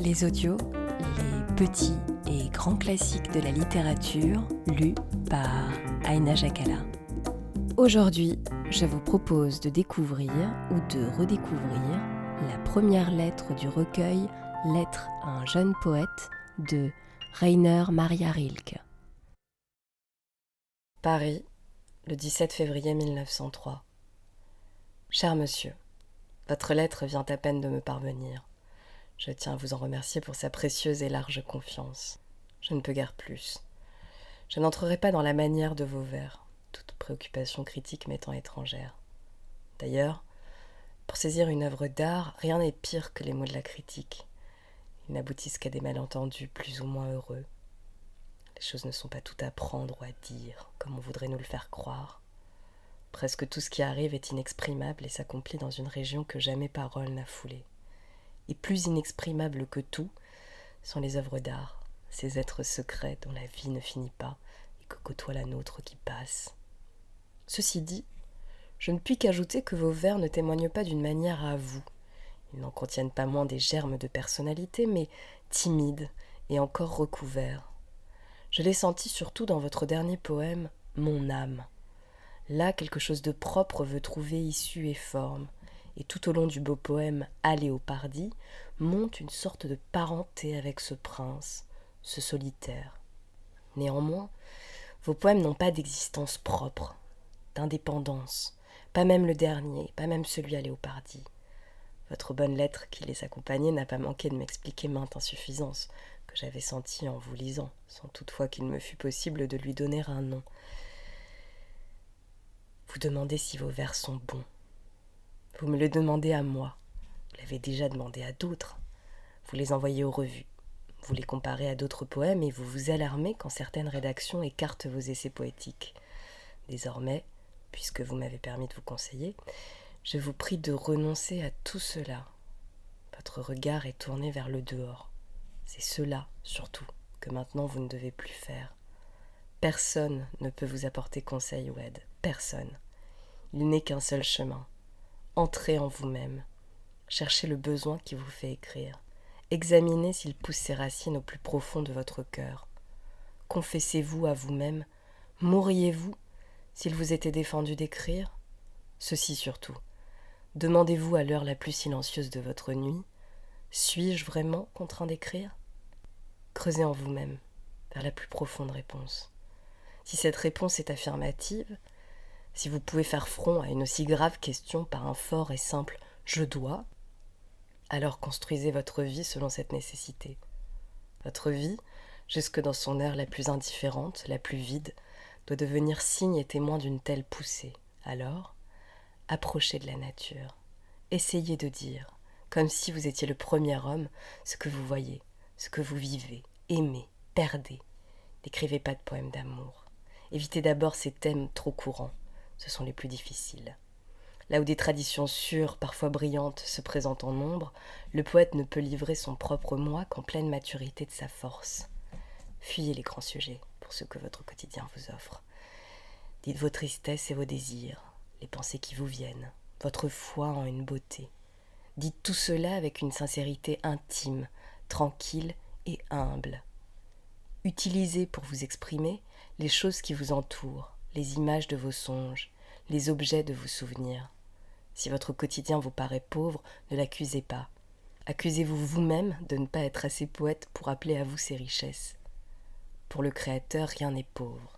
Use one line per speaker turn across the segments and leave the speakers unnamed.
Les audios, les petits et grands classiques de la littérature lus par Aïna Jakala. Aujourd'hui, je vous propose de découvrir ou de redécouvrir la première lettre du recueil Lettres à un jeune poète de Rainer Maria Rilke.
Paris, le 17 février 1903. Cher monsieur, votre lettre vient à peine de me parvenir. Je tiens à vous en remercier pour sa précieuse et large confiance. Je ne peux guère plus. Je n'entrerai pas dans la manière de vos vers, toute préoccupation critique m'étant étrangère. D'ailleurs, pour saisir une œuvre d'art, rien n'est pire que les mots de la critique. Ils n'aboutissent qu'à des malentendus plus ou moins heureux. Les choses ne sont pas tout à prendre ou à dire, comme on voudrait nous le faire croire. Presque tout ce qui arrive est inexprimable et s'accomplit dans une région que jamais parole n'a foulée. Et plus inexprimables que tout sont les œuvres d'art, ces êtres secrets dont la vie ne finit pas et que côtoie la nôtre qui passe. Ceci dit, je ne puis qu'ajouter que vos vers ne témoignent pas d'une manière à vous. Ils n'en contiennent pas moins des germes de personnalité, mais timides et encore recouverts. Je l'ai senti surtout dans votre dernier poème, « Mon âme ». Là, quelque chose de propre veut trouver issue et forme, et tout au long du beau poème « À Léopardie » monte une sorte de parenté avec ce prince, ce solitaire. Néanmoins, vos poèmes n'ont pas d'existence propre, d'indépendance, pas même le dernier, pas même celui à Léopardie. Votre bonne lettre qui les accompagnait n'a pas manqué de m'expliquer maintes insuffisances que j'avais senties en vous lisant, sans toutefois qu'il me fût possible de lui donner un nom. Vous demandez si vos vers sont bons. Vous me le demandez à moi. Vous l'avez déjà demandé à d'autres. Vous les envoyez aux revues. Vous les comparez à d'autres poèmes et vous vous alarmez quand certaines rédactions écartent vos essais poétiques. Désormais, puisque vous m'avez permis de vous conseiller, je vous prie de renoncer à tout cela. Votre regard est tourné vers le dehors. C'est cela, surtout, que maintenant vous ne devez plus faire. Personne ne peut vous apporter conseil ou aide. Personne. Il n'est qu'un seul chemin. Entrez en vous-même. Cherchez le besoin qui vous fait écrire. Examinez s'il pousse ses racines au plus profond de votre cœur. Confessez-vous à vous-même. Mourriez-vous s'il vous était défendu d'écrire ? Ceci surtout. Demandez-vous à l'heure la plus silencieuse de votre nuit, suis-je vraiment contraint d'écrire ? Creusez en vous-même, vers la plus profonde réponse. Si cette réponse est affirmative, si vous pouvez faire front à une aussi grave question par un fort et simple « je dois », alors construisez votre vie selon cette nécessité. Votre vie, jusque dans son heure la plus indifférente, la plus vide, doit devenir signe et témoin d'une telle poussée. Alors, approchez de la nature. Essayez de dire, comme si vous étiez le premier homme, ce que vous voyez, ce que vous vivez, aimez, perdez. N'écrivez pas de poèmes d'amour. Évitez d'abord ces thèmes trop courants. Ce sont les plus difficiles. Là où des traditions sûres, parfois brillantes, se présentent en nombre, le poète ne peut livrer son propre moi qu'en pleine maturité de sa force. Fuyez les grands sujets pour ce que votre quotidien vous offre. Dites vos tristesses et vos désirs, les pensées qui vous viennent, votre foi en une beauté. Dites tout cela avec une sincérité intime, tranquille et humble. Utilisez pour vous exprimer les choses qui vous entourent, les images de vos songes, les objets de vos souvenirs. Si votre quotidien vous paraît pauvre, ne l'accusez pas. Accusez-vous vous-même de ne pas être assez poète pour appeler à vous ces richesses. Pour le Créateur, rien n'est pauvre.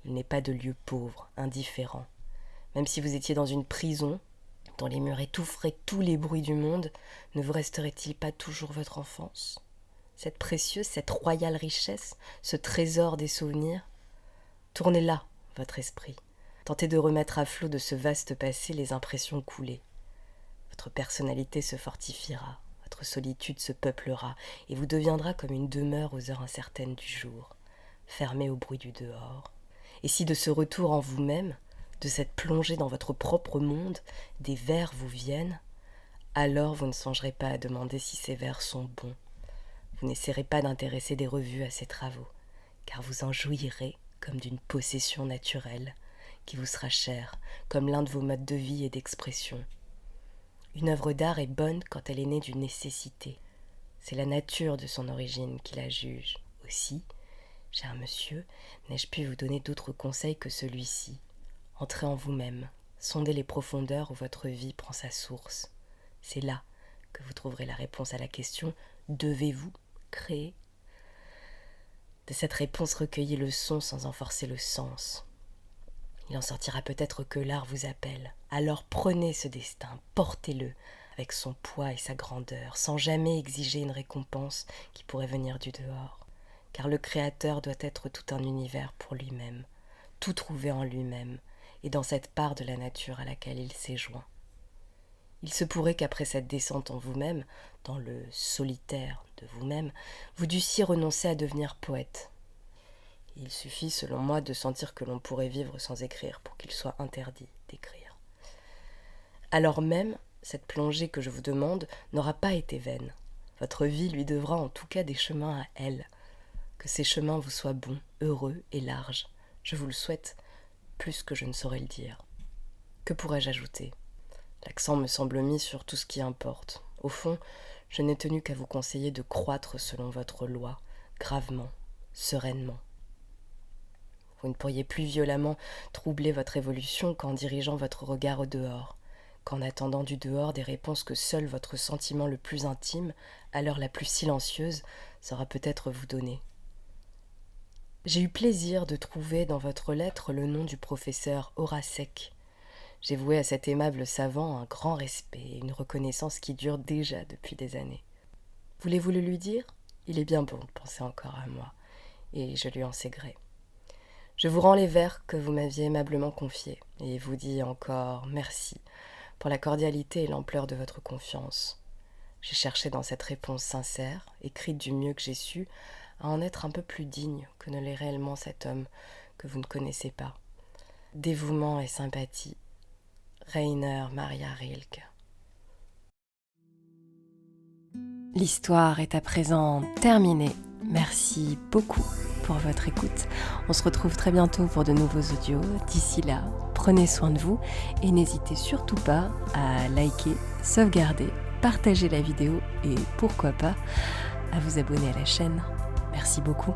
Il n'est pas de lieu pauvre, indifférent. Même si vous étiez dans une prison, dont les murs étoufferaient tous les bruits du monde, ne vous resterait-il pas toujours votre enfance ? Cette précieuse, cette royale richesse, ce trésor des souvenirs ? Tournez là votre esprit. Tentez de remettre à flot de ce vaste passé les impressions coulées. Votre personnalité se fortifiera, votre solitude se peuplera, et vous deviendra comme une demeure aux heures incertaines du jour, fermée au bruit du dehors. Et si de ce retour en vous-même, de cette plongée dans votre propre monde, des vers vous viennent, alors vous ne songerez pas à demander si ces vers sont bons. Vous n'essaierez pas d'intéresser des revues à ces travaux, car vous en jouirez comme d'une possession naturelle, qui vous sera chère, comme l'un de vos modes de vie et d'expression. Une œuvre d'art est bonne quand elle est née d'une nécessité. C'est la nature de son origine qui la juge. Aussi, cher monsieur, n'ai-je pu vous donner d'autres conseils que celui-ci. Entrez en vous-même, sondez les profondeurs où votre vie prend sa source. C'est là que vous trouverez la réponse à la question « Devez-vous créer ?» De cette réponse, recueillez le son sans en forcer le sens. Il en sortira peut-être que l'art vous appelle. Alors prenez ce destin, portez-le avec son poids et sa grandeur, sans jamais exiger une récompense qui pourrait venir du dehors. Car le Créateur doit être tout un univers pour lui-même, tout trouver en lui-même, et dans cette part de la nature à laquelle il s'est joint. Il se pourrait qu'après cette descente en vous-même, dans le solitaire de vous-même, vous dussiez renoncer à devenir poète. Il suffit, selon moi, de sentir que l'on pourrait vivre sans écrire pour qu'il soit interdit d'écrire. Alors même, cette plongée que je vous demande n'aura pas été vaine. Votre vie lui devra en tout cas des chemins à elle. Que ces chemins vous soient bons, heureux et larges. Je vous le souhaite, plus que je ne saurais le dire. Que pourrais-je ajouter ? L'accent me semble mis sur tout ce qui importe. Au fond, je n'ai tenu qu'à vous conseiller de croître selon votre loi, gravement, sereinement. Vous ne pourriez plus violemment troubler votre évolution qu'en dirigeant votre regard au dehors, qu'en attendant du dehors des réponses que seul votre sentiment le plus intime, à l'heure la plus silencieuse, saura peut-être vous donner. J'ai eu plaisir de trouver dans votre lettre le nom du professeur Horacek. J'ai voué à cet aimable savant un grand respect et une reconnaissance qui dure déjà depuis des années. Voulez-vous le lui dire ? Il est bien bon de penser encore à moi, et je lui en sais gré. Je vous rends les vers que vous m'aviez aimablement confiés, et vous dis encore merci pour la cordialité et l'ampleur de votre confiance. J'ai cherché dans cette réponse sincère, écrite du mieux que j'ai su, à en être un peu plus digne que ne l'est réellement cet homme que vous ne connaissez pas. Dévouement et sympathie, Rainer Maria Rilke.
L'histoire est à présent terminée. Merci beaucoup pour votre écoute. On se retrouve très bientôt pour de nouveaux audios. D'ici là, prenez soin de vous et n'hésitez surtout pas à liker, sauvegarder, partager la vidéo et pourquoi pas à vous abonner à la chaîne. Merci beaucoup.